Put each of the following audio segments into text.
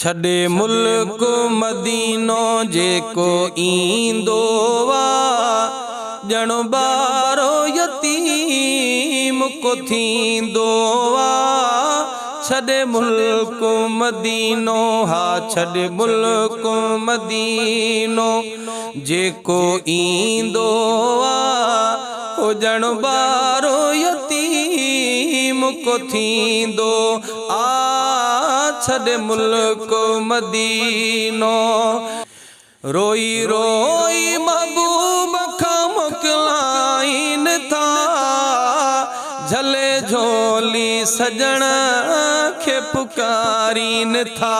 छॾे मुल्क मदीनो जेको ईंदो वा ॼण ॿारो यतीम को थींदो वा। छॾे मुल्क मदीनो हा छॾे मुल्क मदीनो जेको ईंदो वा ओ ॼण ॿारो यतीम को थींदो। छॾे मुल्क मदीनो रोई रोई महबूब खां मोकिलाइन था झले झोली सजण खे पुकारीन था।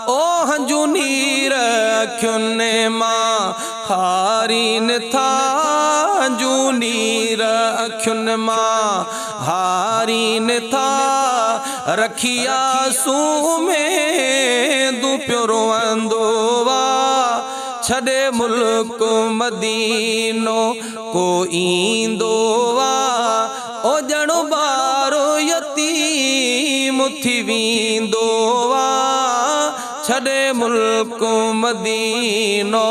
ओ हंजू नीर अखियुनि मां हारीन था हंजू नीर अखियुनि मां हारीन था। रखिया आंसू में दू पियो रोअंदो वा छॾे मुल्क मदीनो को ईंदो वा ओ ॼण ॿारो यतीम थी वेंदो वा छॾे मुल्क मदीनो।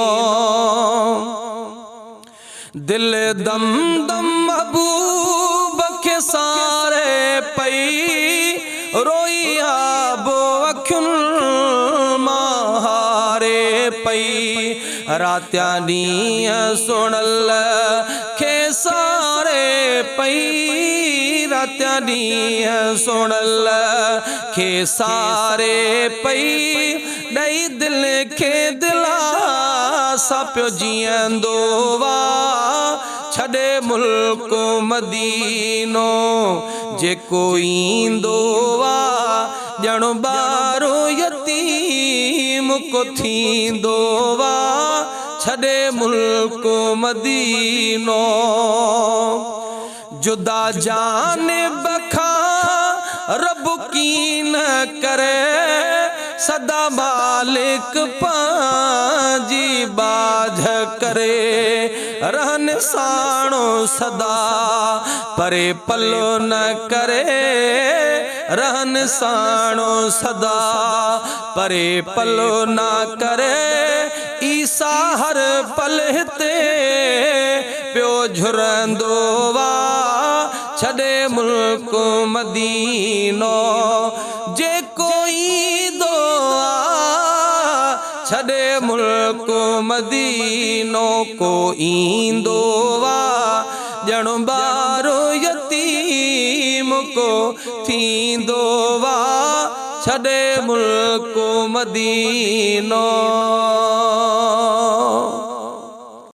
दिल दम दम महबूब खे सारे पई रोई आबो अखियुनि मां हारे पई। रातिया ॾींहं सुणल खे सारे पई रातिया ॾींहं सुणल खे सारे पई ॾई दिल खे दिलासा पियो जीअंदो वा छॾे मुल्क मदीनो जेको ईंदो वा ॼण ॿारो यतीम को थींदो वा छॾे मुल्क मदीनो। जुदा जानिब खां रब कीन करे सदा मालिक पांजी बाझ करे रहन साणो सदा परे पलो न करे रहन साणो सदा परे पलो न करे। ईसा हर पल हिते पियो झुरंदो वा छॾे मुल्क मदीनो जेको ईंदो छॾे मुल्क मदीनो को ईंदो वा ॼण ॿारो यतीम को थींदो वा छॾे मुल्क मदीनो।